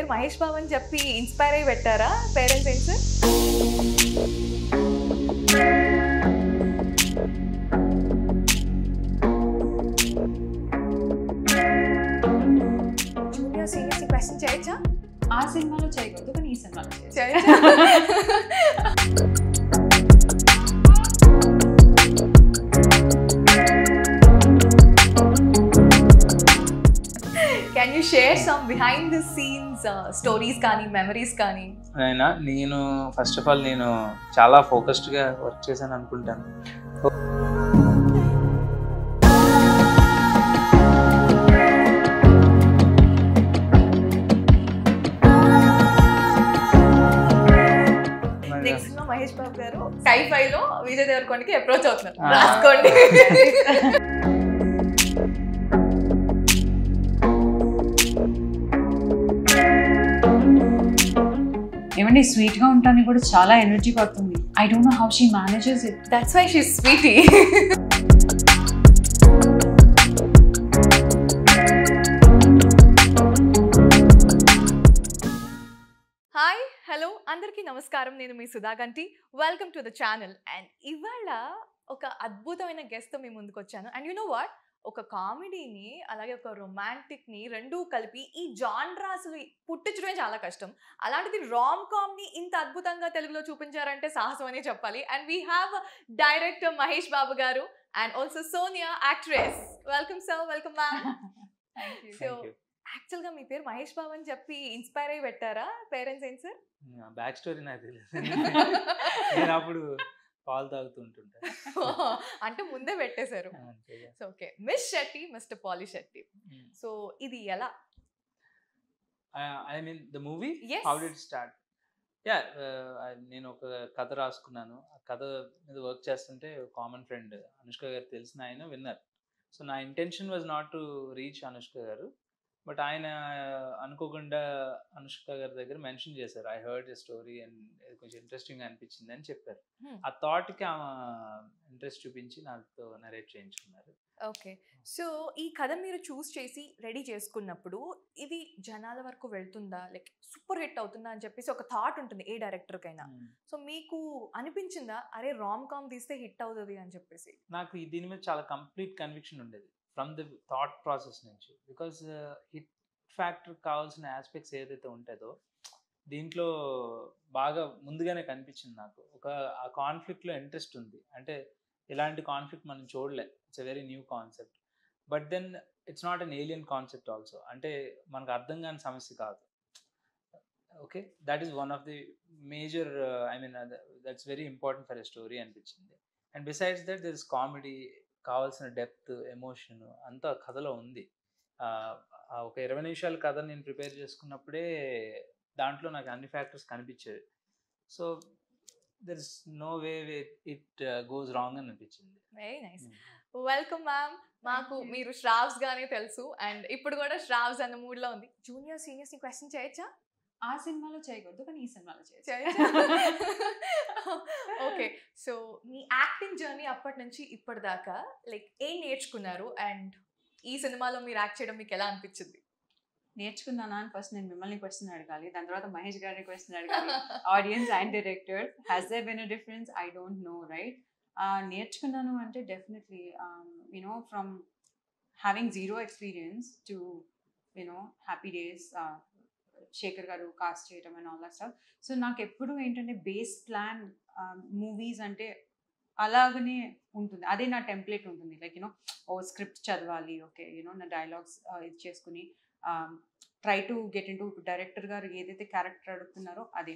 పేరు మహేష్ బాబు అని చెప్పి ఇన్స్పైర్ అయ్యి పెట్టారా పేరెంట్స్ ఏంటి సార్? జూనియర్ సీనియర్స్ ఈ క్వశ్చన్ చేయొచ్చా? ఆ సినిమాలో చేయకూడదు కానీ ఈ సినిమాలో చేయొచ్చు. Can you share some behind the scenes stories కానీ మెమరీస్ కానీ? నేను ఫస్ట్ ఆఫ్ ఆల్ నేను చాలా ఫోకస్డ్గా వర్క్ చేశాను అనుకుంటాను. నెక్స్ట్ లో మహేష్ బాబు గారు స్కై-ఫైలో విజయ్ దేవరకొండకి అప్రోచ్ అవుతున్నారు. రాసుకోండి. ఏమంటే స్వీట్ గా ఉంటాను కూడా చాలా ఎనర్జీ పడుతుంది. I don't know how she manages it. That's why she is sweetie. Hi hello అందరికీ నమస్కారం. నేను మీ Sudhaganti. Welcome to the channel. And ఇవాళ ఒక అద్భుతమైన గెస్ట్తో మీ ముందుకు వచ్చాను. అండ్ యు నో వాట్, ఒక కామెడీని అలాగే ఒక రొమాంటిక్ని రెండూ కలిపి ఈ జాన్రాస్లు పుట్టించడమే చాలా కష్టం. అలాంటిది రామ్ కామ్ని ఇంత అద్భుతంగా తెలుగులో చూపించారంటే సాహసం అనే చెప్పాలి. And we have director Mahesh Babu గారు and also Sonia actress. Welcome sir. Welcome ma'am. So యాక్చువల్గా మీ పేరు మహేష్ బాబు అని చెప్పి ఇన్స్పైర్ అయ్యి పెట్టారా పేరెంట్స్ ఏంటి సార్? బ్యాక్ స్టోరీ నాకు తెలియదు. నేను అప్పుడు పాలు తాగుతుంటుంటా. అంటే ముందే పెట్టేశారు. So okay, miss Shetty, mister Polishetty. So ఇది ఎలా? I mean the movie how did start? Yeah, నేను ఒక కథ రాసుకున్నాను. ఆ కథ మీద వర్క్ చేస్తుంటే కామన్ ఫ్రెండ్ అనుష్క గారు తెలిసిన ఆయన విన్నారు. సో నా intention was not to reach Anushka గారు, బట్ ఆయన అనుకోకుండా అనుష్క గారి దగ్గర మెన్షన్ చేశారు, I heard a story and కొంచెం ఇంట్రెస్టింగ్ అనిపించింది అని చెప్పారు. ఆ థాట్కి ఆమె ఇంట్రెస్ట్ చూపించి నాతో నరేట్ చేయించుకున్నారు. ఓకే, సో ఈ కథ మీరు చూస్ చేసి రెడీ చేసుకున్నప్పుడు ఇది జనాల వరకు వెళ్తుందా, లైక్ సూపర్ హిట్ అవుతుందా అని చెప్పేసి ఒక థాట్ ఉంటుంది ఏ డైరెక్టర్కైనా. సో మీకు అనిపించిందా అరే రామ్ కామ్ తీస్తే హిట్ అవుతుంది అని చెప్పేసి? నాకు దీని మీద చాలా కంప్లీట్ కన్విక్షన్ ఉండేది ఫ్రమ్ ది థాట్ ప్రాసెస్ నుంచి. బికాజ్ హిట్ ఫ్యాక్టర్ కావాల్సిన ఆస్పెక్ట్స్ ఏదైతే ఉంటుందో దీంట్లో బాగా ముందుగానే కనిపించింది నాకు. ఆ కాన్ఫ్లిక్ట్లో ఇంట్రెస్ట్ ఉంది. అంటే ఇలాంటి కాన్ఫ్లిక్ట్ మనం చూడలే. It's a very new concept. But then it's not an alien concept also. అంటే మనకు అర్థం కాని సమస్య కాదు. Okay, that is one of the major, I mean that's very important for a story అనిపించింది. And besides that there is comedy, కావాల్సిన depth, emotion అంతా కథలో ఉంది. ఒక 20 నిమిషాల కథ నేను ప్రిపేర్ చేసుకున్నప్పుడే దాంట్లో నాకు అన్ని ఫ్యాక్టర్స్ కనిపించేవి. So there is no way it goes wrong అని అనిపించింది. Very nice. Welcome ma'am. మాకు మీరు శ్రావ్స్ గానే తెలుసు అండ్ ఇప్పుడు కూడా శ్రావ్స్ అన్న మూడ్లో ఉంది. జూనియర్ సీనియర్స్ ఈ క్వశ్చన్ చేయొచ్చా? ఆ సినిమాలో చేయకూడదు కానీ ఈ సినిమాలో చేయొచ్చు. ఓకే, సో మీ యాక్టింగ్ జర్నీ అప్పటి నుంచి ఇప్పటిదాకా లైక్ ఏం నేర్చుకున్నారు అండ్ ఈ సినిమాలో మీరు యాక్ట్ చేయడం మీకు ఎలా అనిపించింది? నేర్చుకున్నానా అని ఫస్ట్ నేను మిమ్మల్ని క్వశ్చన్ అడగాలి, దాని తర్వాత మహేష్ గారిని క్వశ్చన్ అడగాలి. Audience and director, has there been a difference? I don't know, right? నేర్చుకున్నాను అంటే definitely you know from having zero experience to you know happy days, Shekhar గారు కాస్ట్ చేయడం and all that stuff. So నాకు ఎప్పుడు ఏంటంటే బేస్ ప్లాన్ మూవీస్ అంటే అలాగనే ఉంటుంది. అదే నా టెంప్లెట్ ఉంటుంది. లైక్ యూనో స్క్రిప్ట్ చదవాలి, ఓకే యూనో నా డైలాగ్స్ ఇది చేసుకుని try to get in to director గారు ఏదైతే క్యారెక్టర్ అడుగుతున్నారో అదే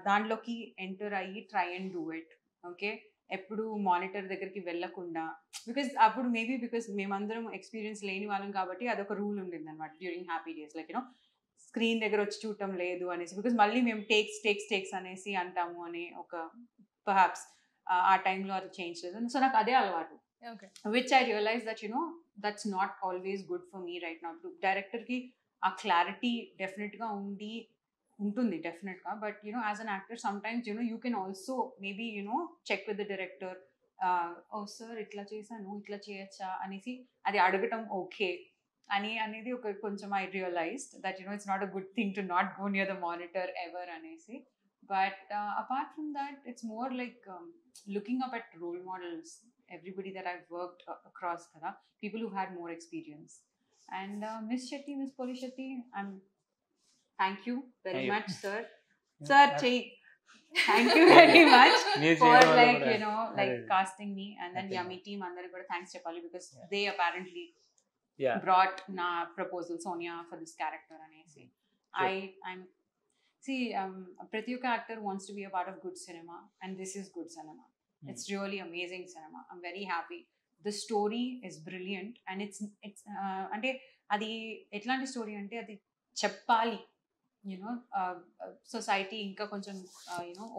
దాంట్లోకి ఎంటర్ అయ్యి try and do it. Okay, ఎప్పుడు మానిటర్ దగ్గరికి వెళ్ళకుండా, అప్పుడు మేబీ బికాస్ మేమందరం ఎక్స్పీరియన్స్ లేని వాళ్ళం కాబట్టి అదొక రూల్ ఉండింది అనమాట during happy days. Like you know screen దగ్గర వచ్చి చూడటం లేదు అనేసి, బికాస్ మళ్ళీ మేము టేక్స్ అనేసి అంటాము అని ఒక పర్హాప్స్ ఆ టైంలో అది చేంజ్ లేదు. సో నాకు అదే అలవాటు. Okay. Which I realized that that's not always good for me right now. Director ki a clarity definitely ga ఉంటుంది definitely ga, but as an actor sometimes you can also maybe check with the director, oh sir itla chesanu itla cheyacha anesi adi adagatam okay అని అనేది ఒక కొంచెం I realized that it's not a good thing to not go near the monitor ever అనేసి. But apart from that it's more like looking up at role models, everybody that I've worked across kada, people who had more experience. And Miss Shetty, Miss Polishetty, thank you very much, sir. Sir, thank you very much for like casting me. And then Yummy team andaru kuda thanks cheppali, because they apparently brought na proposal Sonia for this character anesi. I'm see prathi oka actor wants to be a part of good cinema, and this is good cinema. It's really amazing cinema. I'm very happy. The story is brilliant, and it's ante adi etlanti story ante adi cheppali, society ఇంకా కొంచెం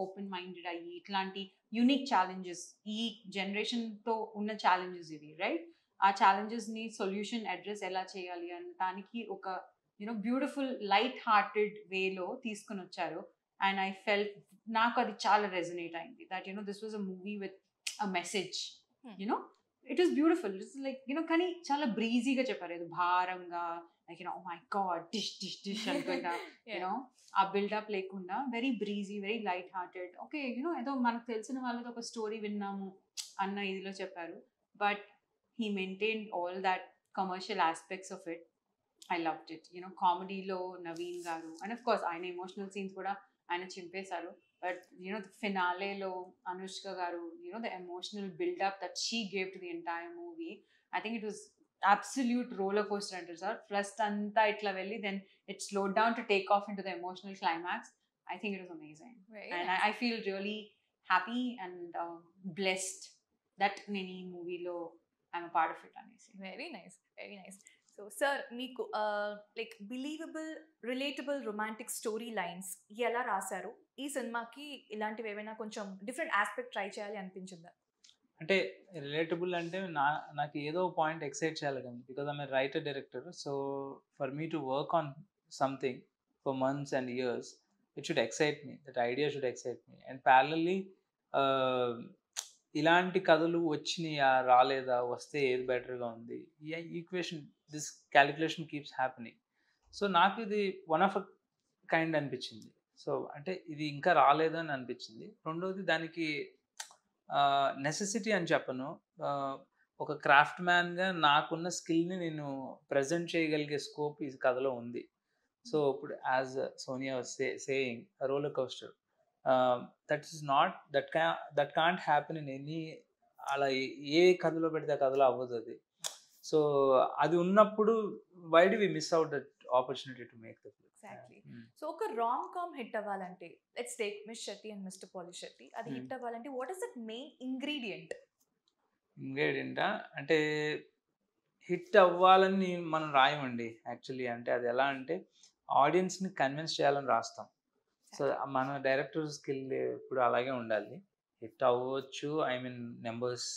open minded అయ్యి ఇట్లాంటి unique challenges, ఈ జనరేషన్తో ఉన్న challenges ఇవి, right? ఆ ఛాలెంజెస్ని solution address ఎలా చేయాలి అనడానికి ఒక బ్యూటిఫుల్ లైట్ హార్టెడ్ వేలో తీసుకుని వచ్చారు. అండ్ ఐ ఫెల్ట్, నాకు అది చాలా రెజొనేట్ అయింది that this was a movie with a message. It is beautiful. It's like కానీ చాలా బ్రీజీగా చెప్పారు, ఏదో భారంగా like oh my god dish dish dish అనుకుంటా ఆ బిల్డప్ లేకుండా very breezy, very light hearted. Okay ఏదో మనకు తెలిసిన వాళ్ళతో ఒక స్టోరీ విన్నాము అన్న ఇదిలో చెప్పారు. But he maintained all that commercial aspects of it. I loved it. కామెడీలో నవీన్ గారు, అండ్ ఆఫ్ కోర్స్ ఆయన ఎమోషనల్ సీన్స్ కూడా ఆయన చింపేశారు. బట్ ఫినాలేలో అనుష్క గారు, the emotional build-up that she gave to the entire movie, I think it was absolute roller coaster అంటారు sir. First అంతా ఇట్లా వెళ్ళి then it slowed down to take off into the emotional climax. I think it was amazing. And I feel really happy and blessed that నేను ఈ మూవీలో I'm a part of it అనేసి. Very nice, very nice. So sir, మీకు like believable, relatable romantic story lines ఎలా రాశారు? ఈ సినిమాకి ఇలాంటివి ఏమైనా కొంచెం డిఫరెంట్ ఆస్పెక్ట్ ట్రై చేయాలి అనిపించిందా? అంటే రిలేటబుల్ అంటే నాకు ఏదో పాయింట్ ఎక్సైట్ చేయాలి కానీ, because I'm a writer director. So for me to work on something for months and years, it should excite me, that idea should excite me. And parallelly ఇలాంటి కథలు వచ్చినాయా రాలేదా, వస్తే ఏది బెటర్గా ఉంది, ఈ equation, this calculation keeps happening. So నాకు ఇది వన్ ఆఫ్ అ కైండ్ అనిపించింది. సో అంటే ఇది ఇంకా రాలేదు అని అనిపించింది. రెండోది, దానికి నెసెసిటీ అని చెప్పను, ఒక క్రాఫ్ట్ మ్యాన్గా నాకున్న స్కిల్ని నేను ప్రజెంట్ చేయగలిగే స్కోప్ ఈ కథలో ఉంది. సో ఇప్పుడు as Sonia saying roller coaster, that is not that can't happen in any, అలా ఏ కథలో పెడితే ఆ కథలో అవ్వదు అది. సో అది ఉన్నప్పుడు why do we miss out that opportunity to make the film. Exactly. So ఒక రామ్ కామ్ హిట్ అవ్వాలంటే, let's take Miss Shetty and Mister Polishetty, అది హిట్ అవ్వాలంటే what is that main ingredient? అంటే హిట్ అవ్వాలని మనం రాయమండి యాక్చువల్లీ. అంటే అది ఎలా అంటే ఆడియన్స్ని కన్విన్స్ చేయాలని రాస్తాం. సో మన డైరెక్టర్ స్కిల్ ఇప్పుడు అలాగే ఉండాలి. హిట్ అవ్వచ్చు, I mean numbers,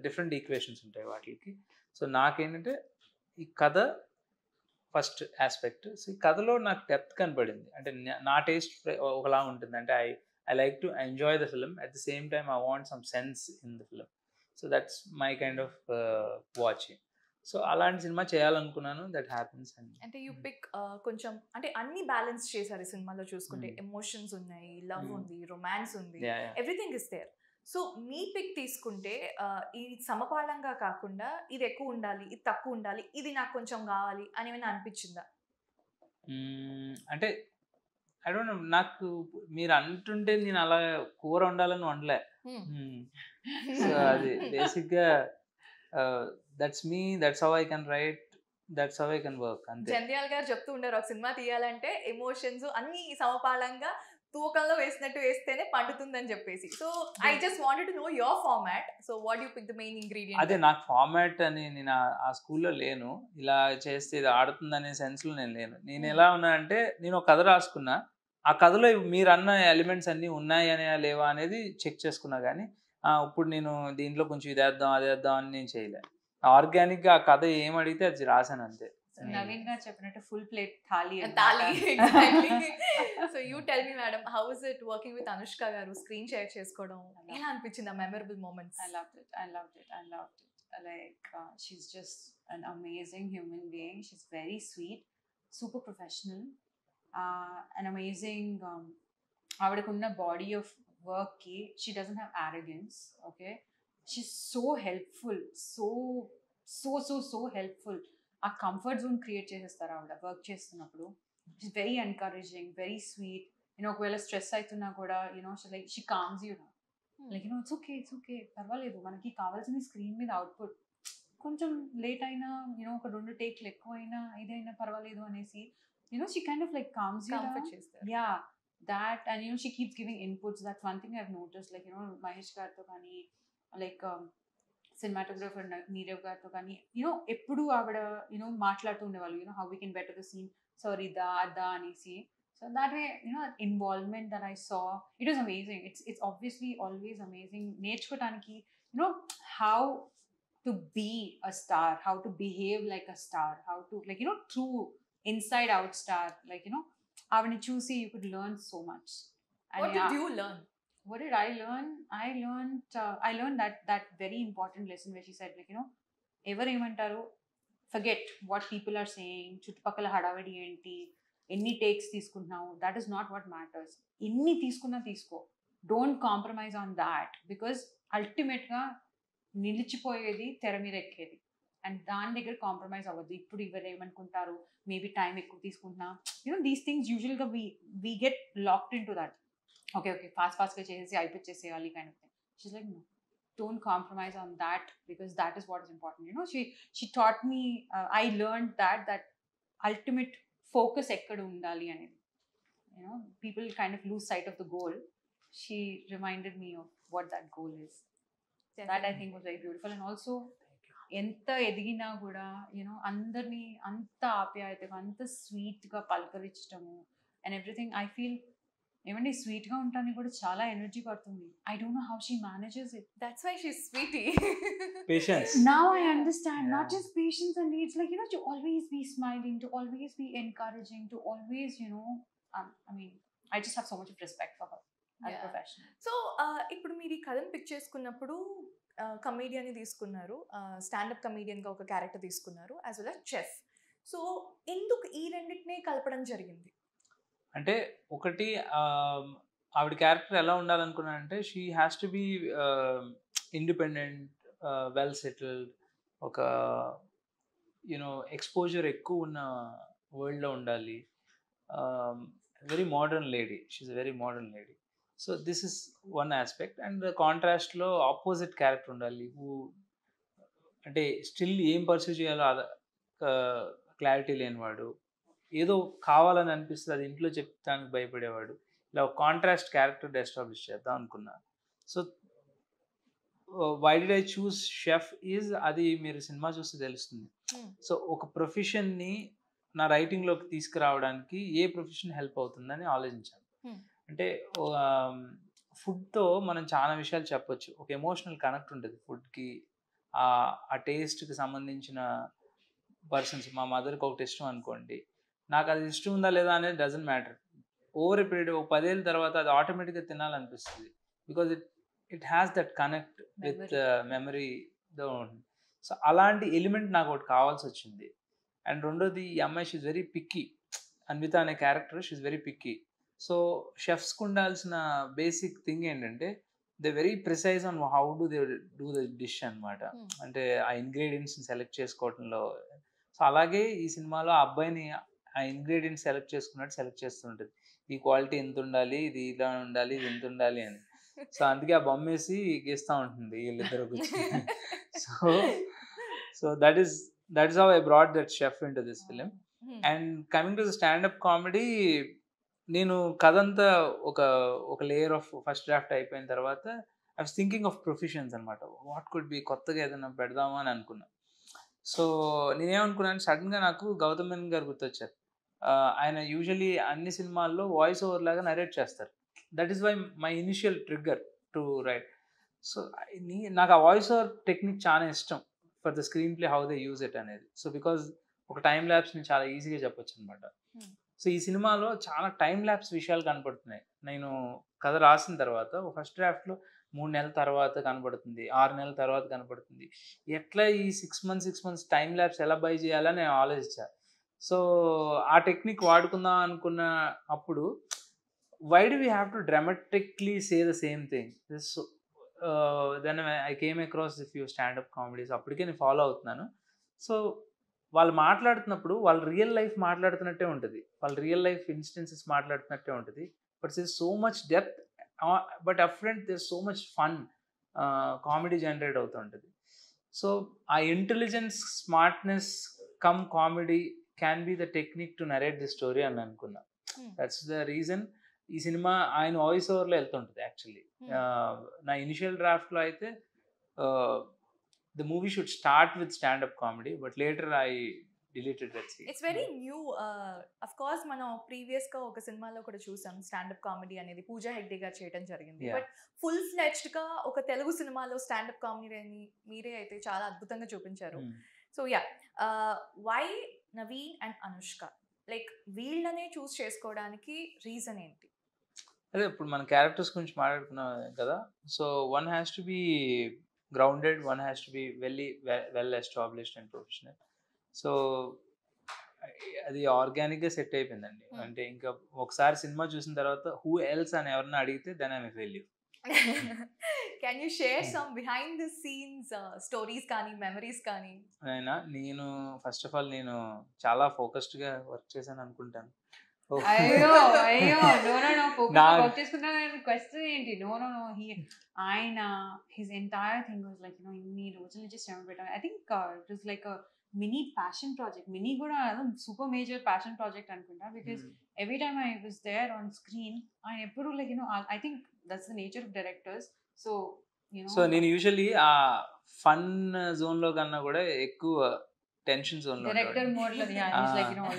different equations ఉంటాయి వాటికి. సో నాకేంటంటే ఈ కథ ఫస్ట్ ఆస్పెక్ట్. సో ఈ కథలో నాకు డెప్త్ కనపడింది. అంటే నా టేస్ట్ ఒకలా ఉంటుంది. అంటే I like to enjoy the film, at the same time I want some sense in the film. So that's my kind of watching. So అలాంటి సినిమా చేయాలనుకున్నాను, దట్ హ్యాపెన్స్. అంటే యూ పిక్ కొంచెం అంటే అన్ని బ్యాలెన్స్ చేశారు ఈ సినిమాలో చూసుకుంటే. ఎమోషన్స్ ఉన్నాయి, లవ్ ఉంది, రొమాన్స్ ఉంది, ఎవ్రీథింగ్ ఇస్ దేర్. సో మీ పిక్ తీసుకుంటే ఈ సమపాళంగా కాకుండా ఇది ఎక్కువ ఉండాలి, ఇది తక్కువ ఉండాలి, ఇది నాకు కొంచెం కావాలి అని ఏమైనా అనిపించిందా? అంటే ఐ డోంట్ నో, నాకు మీరు అంటుంటే నేను అలా కూర వండాలని వండలే. సో అది బేసిక్గా that's me, that's how I can write, that's how I can work. అంతే. జంధ్యాల గారు చెప్తూ ఉంటారు, ఒక సినిమా తీయాలంటే ఎమోషన్స్ అన్ని సమపాళంగా తూకంలో వేసినట్టు వేస్తేనే పండుతుందని చెప్పేసి. So I just wanted to know your format. So what you pick the main ingredient? అదే, నాకు ఫార్మాట్ అని నేను ఆ స్కూల్లో లేను, ఇలా చేస్తే ఇది ఆడుతుంది అనే సెన్స్లో నేను లేను. నేను ఎలా ఉన్నా అంటే, నేను ఒక కథ రాసుకున్నా, ఆ కథలో మీరు అన్న ఎలిమెంట్స్ అన్నీ ఉన్నాయా లేవా అనేది చెక్ చేసుకున్నా. కానీ ఇప్పుడు నేను దీంట్లో కొంచెం ఇదేద్దాం అదేద్దాం అని నేను చేయలే. ఆర్గానిక్గా ఆ కథ ఏం అడిగితే అది రాశాను అంతే. నవీన్ గారు చెప్పినట్టు full plate thali. So you tell me madam, how is it working with Anushka గారు, స్క్రీన్ షేర్ చేసుకోవడం ఎలా అనిపించింది, ఆ memorable moments? I loved it. like she's just an amazing human being. She's very sweet, super professional, an amazing ఆవిడకున్న body of వర్క్కి she doesn't have arrogance. Okay, she's so helpful, so so so so helpful. ఆ comfort zone create చేసేస్తారు ఆవిడ work చేస్తున్నప్పుడు. She's very encouraging, very sweet. ఒకవేళ stress అవుతున్నా కూడా like she calms you, like it's okay, it's okay, పర్వాలేదు, మనకి కావాల్సింది స్క్రీన్ మీద అవుట్పుట్. కొంచెం లేట్ అయినా ఒక 2 టేక్లు ఎక్కువైనా ఇదైనా పర్వాలేదు అనేసి she kind of like calms you down. Yeah, that, and she keeps giving inputs. That's one thing I've noticed, like Mahesh garto kani, like cinematographer Neerav garto kani, eppudu avada maatladutu undevallu, how we can better the scene, sorry da anesi. So that way, involvement that I saw, it was amazing. It's obviously always amazing నేర్చుకోవడానికి, how to be a star, how to behave like a star, how to, like true inside out star, like avani chusi you could learn so much. And what did you learn? What did I learn? I learned that very important lesson where she said, like ever emantaru, forget what people are saying, chuttupakala hadavadi enti, ఎన్ని takes తీసుకుంటున్నావు, that is not what matters. ఎన్ని తీసుకున్నా తీసుకో, don't compromise on that, because అల్టిమేట్గా నిలిచిపోయేది తెర మీద ఎక్కేది, and దాని దగ్గర కాంప్రమైజ్ అవ్వద్దు. ఇప్పుడు ఎవరు ఏమనుకుంటారు, మేబీ టైం ఎక్కువ తీసుకుంటున్నా, దీస్ థింగ్స్ యూజువల్గా we get locked in to that. Okay ఫాస్ట్గా చేసేసి అయిపోచేసేయాలి kind of thing. She's like no, don't compromise on that, because that is what is important. She taught me, I learned that ultimate focus ekkada undali anedi. People kind of lose sight of the goal. She reminded me of what that goal is. Definitely. That I think was very beautiful. And also enta edigina kuda andarni anta aapyayatega anta sweet ga palkarichtamu and everything. I feel ఏమండి sweet గా ఉంటానికి కూడా చాలా energy పడుతుంది. I don't know how she manages it. That's why she is Sweety. Patience. Now I understand. Not just patience and it's like to always be smiling, to always be encouraging, to always I mean I just have so much of respect for her as a professional. So ఇప్పుడు మీరు ఈ కథను pick చేసుకున్నప్పుడు కమేడియన్ని తీసుకున్నారు, stand up కమేడియన్గా ఒక character తీసుకున్నారు, as well as chef. So ఎందుకు ఈ రెండింటినీ కలపడం జరిగింది? అంటే ఒకటి, ఆవిడ క్యారెక్టర్ ఎలా ఉండాలనుకున్నానంటే, she has to be independent, well settled, ఒక ఎక్స్పోజర్ ఎక్కువ ఉన్న వరల్డ్లో ఉండాలి, very modern lady, she's a very modern lady. So this is one aspect. And కాంట్రాస్ట్లో ఆపోజిట్ క్యారెక్టర్ ఉండాలి, అంటే స్టిల్ ఏం పర్సూ చేయాలో క్లారిటీ లేనివాడు, ఏదో కావాలని అనిపిస్తుంది అది ఇంట్లో చెప్తానికి భయపడేవాడు. ఇలా ఒక కాంట్రాస్ట్ క్యారెక్టర్ ఎస్టాబ్లిష్ చేద్దాం అనుకున్నా. So why did I choose chef is, అది మీరు సినిమా చూస్తే తెలుస్తుంది. సో ఒక ప్రొఫెషన్ని నా రైటింగ్లోకి తీసుకురావడానికి ఏ ప్రొఫెషన్ హెల్ప్ అవుతుందని ఆలోచించాను. అంటే ఫుడ్తో మనం చాలా విషయాలు చెప్పొచ్చు. ఒక ఎమోషనల్ కనెక్ట్ ఉంటుంది ఫుడ్కి, ఆ టేస్ట్కి సంబంధించిన పర్సన్స్. మా మదర్కి ఒకటి ఇష్టం అనుకోండి, నాకు అది ఇష్టం ఉందా లేదా అనేది doesn't matter. Over a period, ఒక 10 ఏళ్ళ తర్వాత అది ఆటోమేటిక్గా తినాలనిపిస్తుంది, because it has that connect with మెమరీతో ఉంటుంది. సో అలాంటి ఎలిమెంట్ నాకు ఒకటి కావాల్సి వచ్చింది. అండ్ రెండోది, ఈ అమ్మాయి షీఈ్ వెరీ పిక్కీ. అన్విత అనే character she's very picky. So షెఫ్స్కి ఉండాల్సిన బేసిక్ థింగ్ ఏంటంటే, they very precise on how do they do the dish అనమాట. అంటే ఆ ఇంగ్రీడియంట్స్ని సెలెక్ట్ చేసుకోవడంలో. సో అలాగే ఈ సినిమాలో ఆ అబ్బాయిని ఆ ఇంగ్రీడియంట్స్ సెలెక్ట్ చేస్తుంటుంది. ఈ క్వాలిటీ ఎంత ఉండాలి, ఇది ఇలా ఉండాలి, ఇది ఎంత ఉండాలి అని. సో అందుకే ఆ బొమ్మ వేసి గీస్తూ ఉంటుంది వీళ్ళిద్దరు కూర్చొని. So that is how I brought that chef into this film. And coming to the standup comedy, నేను కథ అంతా ఒక లేయర్ ఆఫ్ ఫస్ట్ డ్రాఫ్ట్ అయిపోయిన తర్వాత I was thinking of professions అనమాట. వాట్ కుడ్ బి, కొత్తగా ఏదైనా పెడదామా అని అనుకున్నా. సో నేనేమనుకున్నాను, సడన్గా నాకు గౌతమ్ మేనన్ గారు గుర్తొచ్చారు. ఆయన యూజువలీ అన్ని సినిమాల్లో వాయిస్ ఓవర్ లాగా నరేట్ చేస్తారు. That is why my initial trigger to write. So నాకు ఆ వాయిస్ ఓవర్ టెక్నిక్ చాలా ఇష్టం for the screenplay, how they use it అనేది. సో బికాజ్ ఒక టైం ల్యాబ్స్ని చాలా ఈజీగా చెప్పొచ్చు అనమాట. సో ఈ సినిమాలో చాలా టైం ల్యాబ్స్ విషయాలు కనపడుతున్నాయి. నేను కథ రాసిన తర్వాత ఫస్ట్ డ్రాఫ్ట్లో 3 నెలల తర్వాత కనపడుతుంది, 6 నెలల తర్వాత కనపడుతుంది. ఎట్లా ఈ 6 months టైం ల్యాబ్స్ ఎలా బై చేయాలని నేను ఆలోచించా. సో ఆ టెక్నిక్ వాడుకుందాం అనుకున్న అప్పుడు why do we have to dramatically say the same thing? Then I came across a few stand-up comedies. అప్పటికే నేను ఫాలో అవుతున్నాను. సో వాళ్ళు మాట్లాడుతున్నప్పుడు వాళ్ళు రియల్ లైఫ్ మాట్లాడుతున్నట్టే ఉంటుంది, వాళ్ళ రియల్ లైఫ్ ఇన్స్టెన్సెస్ మాట్లాడుతున్నట్టే ఉంటుంది. But there's so much depth, but upfront there's so much fun, comedy generate అవుతుంటుంది. సో ఆ intelligence, smartness come comedy can be the technique to narrate the story అని అనుకున్నా. That's the reason ఈ cinema ఆయన voice ఓవర్లో వెళ్తుంటుంది. Actually నా initial డ్రాఫ్ట్లో అయితే the movie should start with stand-up comedy, but later I deleted that scene. It's very new. Of course, మనం previous గా ఒక సినిమాలో కూడా చూసాం స్టాండప్ కామెడీ అనేది పూజా హెగ్డే గారు చేయడం జరిగింది. బట్ ఫుల్ ఫ్లెడ్జ్డ్ గా ఒక తెలుగు సినిమాలో స్టాండప్ కామెడీ అని మీరే అయితే చాలా అద్భుతంగా చూపించారు. So ya, why Naveen and Anushka, like వీళ్ళనే చూస్ చేసుకోవడానికి రీజన్ ఏంటి? అదే ఇప్పుడు మన క్యారెక్టర్స్ గురించి మాట్లాడుతున్నాం కదా. So one has to be grounded, one has to be well established and professional. So అది ఆర్గానిక్గా సెట్ అయిపోయిందండి. అంటే ఇంకా ఒకసారి సినిమా చూసిన తర్వాత హూ ఎల్స్ అని ఎవరన్నా అడిగితే then I failure. Can you share some behind the scenes stories కానీ మెమరీస్ కానీ? నేను ఫస్ట్ ఆఫ్ ఆల్ నేను చాలా ఫోకస్డ్గా వర్క్ చేశాను అనుకుంటాను. ఆయన his entire thing was like, ఇన్ని రోజుల నుంచి శ్రమ పెట్టాను. I think it was like a mini passion project. Mini కూడా super major passion project అనుకుంటా, because every time I was there on screen, I ఎప్పుడు like I think that's the nature of directors. So నేను usually ఆ fun zone లో కన్నా కూడా ఎక్కువ tension zone లో డైరెక్టర్ మోడ్ లో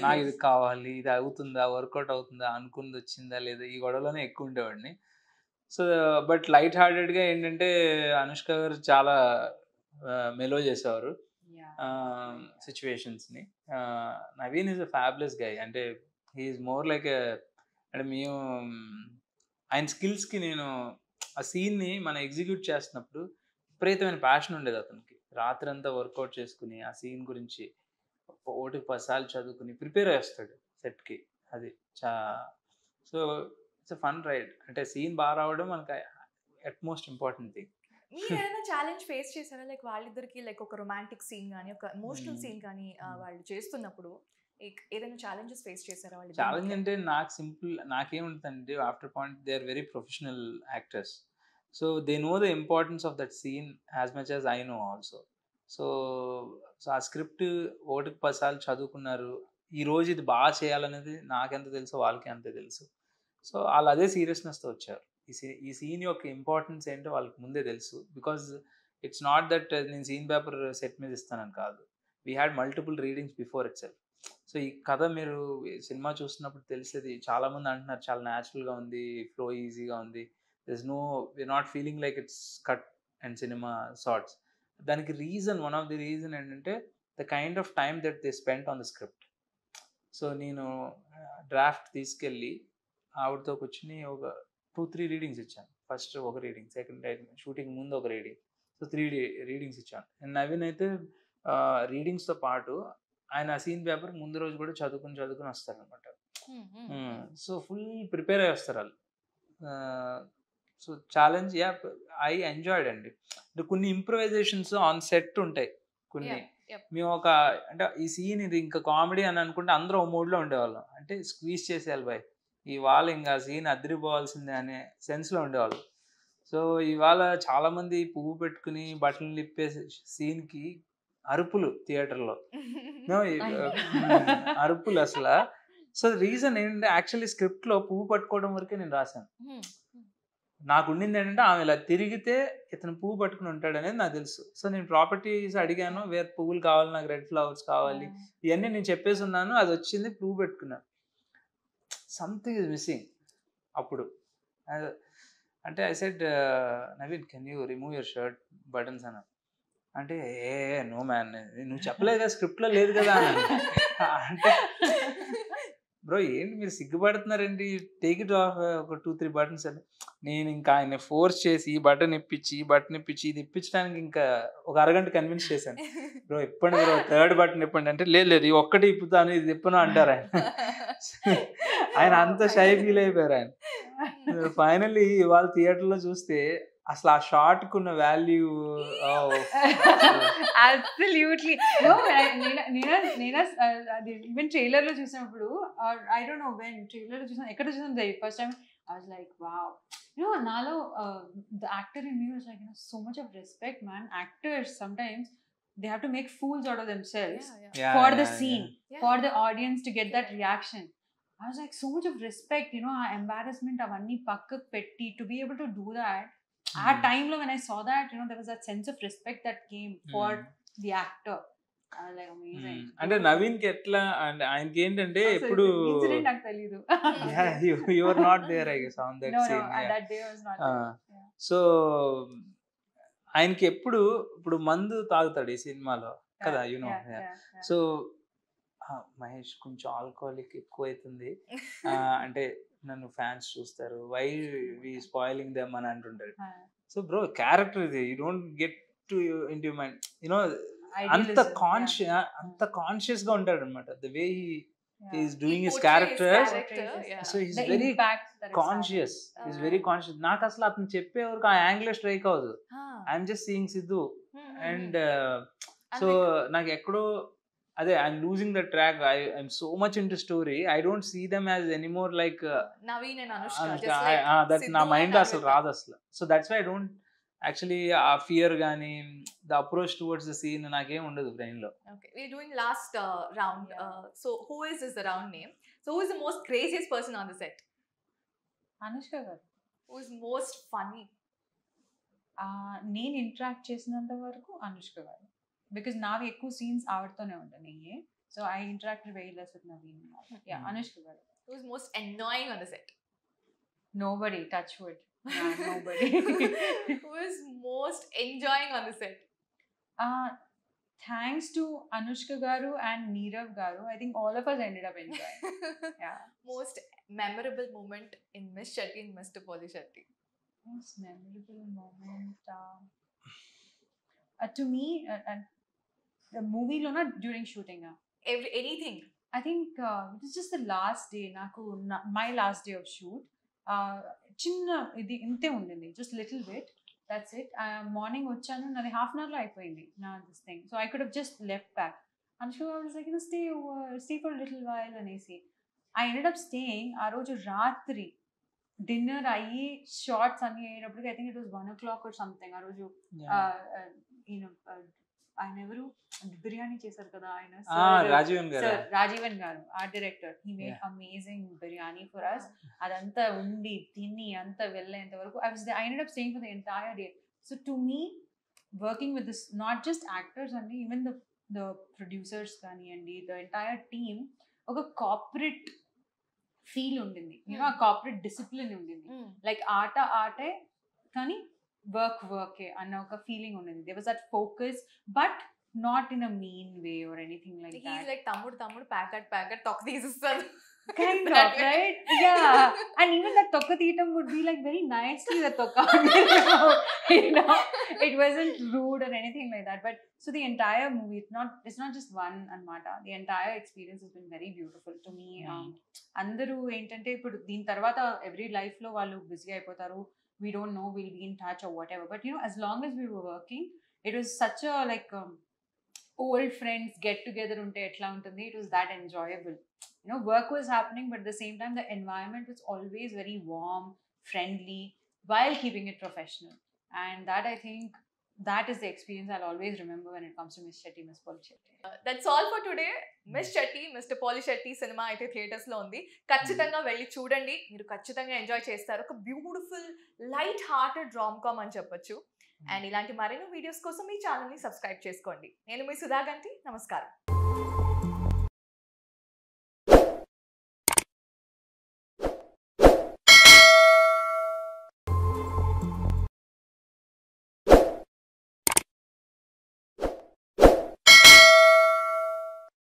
నాకు ఇది కావాలి, ఇది అవుతుందా, వర్కౌట్ అవుతుందా, అనుకుంది వచ్చిందా లేదా, ఈ గొడవలోనే ఎక్కువ ఉండేవాడిని. సో బట్ లైట్ హార్టెడ్గా ఏంటంటే అనుష్క గారు చాలా మెలో చేసేవారు సిచ్యువేషన్స్ని. నవీన్ ఈజ్ అ ఫ్యాబులస్ గై. అంటే హీఈస్ మోర్ లైక్ అంటే మేము ఆయన స్కిల్స్కి నేను ఆ సీన్ని మనం ఎగ్జిక్యూట్ చేస్తున్నప్పుడు విపరీతమైన ప్యాషన్ ఉండేది అతనికి. రాత్రి అంతా వర్కౌట్ చేసుకుని ఆ సీన్ గురించి ఒకటికి 10 సార్లు చదువుకుని ప్రిపేర్ చేస్తాడు సెట్కి. అది సో ఇట్స్ ఫన్ రైడ్. అంటే సీన్ బాగా రావడం మనకి అట్మోస్ట్ ఇంపార్టెంట్ థింగ్. మీరు ఏదైనా ఛాలెంజ్ ఫేస్ చేశారా? లైక్ వాళ్ళిద్దరికి లైక్ ఒక రొమాంటిక్ సీన్ కానీ ఒక ఎమోషనల్ సీన్ కానీ వాళ్ళు చేస్తున్నప్పుడు ఏదైనా ఛాలెంజెస్ ఫేస్ చేశారా వాళ్ళు? ఛాలెంజ్ అంటే నాకు సింపుల్, నాకేముంటుందంటే after point they are very professional actors. So they know the importance of that scene as much as I know also. So ఆ స్క్రిప్ట్ ఒకటికి 10 సార్లు చదువుకున్నారు. ఈరోజు ఇది బాగా చేయాలనేది నాకెంత తెలుసో వాళ్ళకి అంతే తెలుసు. సో వాళ్ళు అదే సీరియస్నెస్తో వచ్చారు. ఈ సీన్ యొక్క ఇంపార్టెన్స్ ఏంటో వాళ్ళకి ముందే తెలుసు. బికాజ్ ఇట్స్ నాట్ దట్ నేను సీన్ పేపర్ సెట్ మీద ఇస్తానని కాదు, we had multiple readings before it self. So ఈ కథ మీరు సినిమా చూస్తున్నప్పుడు తెలిసేది. చాలామంది అంటున్నారు చాలా న్యాచురల్గా ఉంది, ఫ్లో ఈజీగా ఉంది, we're not feeling like it's cut and cinema sorts. దానికి reason, one of the reason ఏంటంటే the kind of time that they spent on the script. So నేను డ్రాఫ్ట్ తీసుకెళ్ళి ఆవిడతో కూర్చుని ఒక 2-3 రీడింగ్స్ ఇచ్చాను. ఫస్ట్ ఒక రీడింగ్, సెకండ్ షూటింగ్ ముందు ఒక రీడింగ్, సో 3 రీడింగ్స్ ఇచ్చాను. అండ్ నవీన్ అయితే రీడింగ్స్తో పాటు ఆయన సీన్ పేపర్ ముందు రోజు కూడా చదువుకుని వస్తారనమాట. సో ఫుల్ ప్రిపేర్ అయ్యి వస్తారు వాళ్ళు. సో ఛాలెంజ్ ఐ ఎంజాయ్డ్ అండి. అంటే కొన్ని ఇంప్రవైజేషన్స్ ఆన్ సెట్ ఉంటాయి. కొన్ని మేము ఒక అంటే ఈ సీన్ ఇది ఇంకా కామెడీ అని అనుకుంటే అందరూ ఓ మూడ్లో ఉండేవాళ్ళం. అంటే స్క్వీజ్ చేసేయాలి బాయ్, ఇవాళ ఇంకా సీన్ అదిరిపోవాల్సిందే అనే సెన్స్లో ఉండేవాళ్ళం. సో ఇవాళ చాలామంది పువ్వు పెట్టుకుని బట్టలు లిప్పే సీన్కి అరుపులు థియేటర్లో, అరుపులు అసలు. సో రీజన్ ఏంటంటే యాక్చువల్లీ స్క్రిప్ట్లో పువ్వు పట్టుకోవడం వరకే నేను రాశాను. నాకు ఉండింది ఏంటంటే ఆమె ఇలా తిరిగితే ఇతను పువ్వు పట్టుకుని ఉంటాడు అనేది నాకు తెలుసు. సో నేను ప్రాపర్టీస్ అడిగాను, వేరే పువ్వులు కావాలి, నాకు రెడ్ ఫ్లవర్స్ కావాలి, ఇవన్నీ నేను చెప్పేసి ఉన్నాను. అది వచ్చింది, పువ్వు పెట్టుకున్నాను. Something is missing. అప్పుడు అంటే I said Naveen can you remove your shirt buttons అన్న. అంటే నో మ్యాన్, నువ్వు చెప్పలేదు కదా, స్క్రిప్ట్లో లేదు కదా. అంటే బ్రో ఏంటి మీరు సిగ్గుపడుతున్నారండి, టేక్ ఇట్ ఆఫ్ ఒక 2-3 బటన్స్ అని. నేను ఇంకా ఆయన ఫోర్స్ చేసి ఈ బటన్ ఇప్పించి ఇది ఇప్పించడానికి ఇంకా ఒక అరగంట కన్విన్స్ చేశాను. బ్రో ఇప్పండి బ్రో, థర్డ్ బటన్ ఇప్పండి అంటే, లేదు ఈ ఒక్కటి ఇప్పుతాను ఇది ఇప్పను అంటారు ఆయన. ఆయన అంత షై ఫీల్ అయిపోయారు ఆయన. ఫైనల్లీ ఇవాళ థియేటర్లో చూస్తే అసలు ఆ షార్ట్ కున్న వాల్యూ అబ్సల్యూట్లీ. నేను అది ఈవెన్ ట్రైలర్ లో చూసినప్పుడు, I don't no when trailer లో చూసాను, ఎక్కడ చూసాను first time, I was like, wow. Nalo, the actor in me was like, so much of respect, man. Actors sometimes they have to make fools out of themselves for the scene, for the audience to get that reaction. I was like, so much of respect, our embarrassment, avanni pakkak petti, to be able to do that. At time lo when I saw that, there was that sense of respect that came for the actor. I was like, amazing. అంటే నవీన్ కి ఎట్లా అంటే ఆయనకి ఏంటంటే ఎప్పుడు incident నాకు తెలియదు. you were not there I guess on that scene. That day I was not there. So ఆయనకి ఎప్పుడు ఇప్పుడు మందు తాగుతాడు ఈ సినిమాలో కదా, సో మహేష్ కొంచెం ఆల్కహాలిక్ ఎక్కువ అవుతుంది అంటే నన్ను ఫ్యాన్స్ చూస్తారు, వై వి స్పాయిలింగ్ దెమ్ అని అంటుంటాడు. సో బ్రో క్యారెక్టర్ ఇది, you don't get to into mind, అంత కాన్షియస్ గా ఉంటాడు అనమాట, the way is doing his character. So is very conscious, is very conscious. నాకు అసలు అతను చెప్పే వరకు ఆ యాంగిల్ స్ట్రైక్ అవ్వదు, I'm just seeing Siddhu. And so నాకు ఎక్కడో అదే I'm losing the track. I'm so much into story, I don't see them as anymore like Naveen and Anushka. That నా మైండ్ అసలు రాదు అసలు. So that's why I don't actually ఆ fear గానీ the approach towards the scene నాకేం ఉండదు brain లో. Okay, we're doing last round. So who is the round name? So who is the most craziest person on the set? Anushka garu. Who is most funny? నేను interact చేసినంత వరకు అనుష్క గారు, because నావి ఎక్కువ scenes ఆవిడతోనే ఉంటాయి. So I interacted very less with Naveen. Anushka గారు. Who is most annoying on the set? Nobody, touch wood. Nobody. Who is most enjoying on the set? Thanks to Anushka garu and Neerav garu, I think all of us ended up enjoying. Most memorable moment in Miss Shetty and Mr. Polishetty? Most memorable moment to me, the movie lo na during shooting, Anything. I think it was just the last day, my last day of shoot. చిన్న ఇది ఇంతే ఉండింది, just little bit, that's it. Morning వచ్చాను, నాది half an అవర్లో అయిపోయింది నా this thing. So I could have just left back. Anushka was like stay for little while అనేసి ఐ ఎండెడ్ అప్ స్టేయింగ్. ఆ రోజు రాత్రి డిన్నర్ అయ్యి షార్ట్స్ అన్ని అయ్యేటప్పటికి I think it was 1 o'clock or something. ఆ రోజు ఆయన ఎవరు బిర్యానీ చేశారు కదా ఆయన, రాజీవన్ గారు, art director. He made amazing biryani for us. అదంతా ఉండి తిని అంతా వెళ్ళేంత వరకు I ended up staying for the entire day. So to me, working with this, not just actors and even the producers కానివ్వండి, the entire team, ఒక corporate feel ఉండింది, ఆ కార్పొరేట్ డిసిప్లిన్ ఉండింది. లైక్ ఆటే కానీ వర్కే అన్న ఒక ఫీలింగ్ ఉన్నది. There was that focus, but not in a mean way or anything like that. He's like తమ్ముడు ప్యాకెట్ తొక్క తీసిస్తాడు kind of, right? Yeah. And even that tokka theetam would be like very nicely the tokka, it wasn't rude or anything like that. But so the entire movie, it's not just one anmata. The entire experience has been very beautiful to me. Andaru entante ippudu din tarvata every life lo vallu busy ayipotaru, we don't know, we'll be in touch or whatever, but as long as we were working, it was such a like old friends get together unte etla untundi, it was that enjoyable. Work was happening, but at the same time the environment was always very warm, friendly, while keeping it professional. And that, I think, that is the experience I'll always remember when it comes to Miss Shetty, Miss Polishetty. That's all for today. Miss Shetty, Mr. Polishetty cinema అయితే theatres లో ఉంది. ఖచ్చితంగా వెళ్ళి చూడండి, మీరు ఖచ్చితంగా enjoy చేస్తారు. ఒక beautiful light hearted rom com అని చెప్పొచ్చు. అండ్ ఇలాంటి మరిన్ని వీడియోస్ కోసం ఈ ఛానల్ని సబ్స్క్రైబ్ చేసుకోండి. నేను మీ సుధాగంటి, నమస్కారం.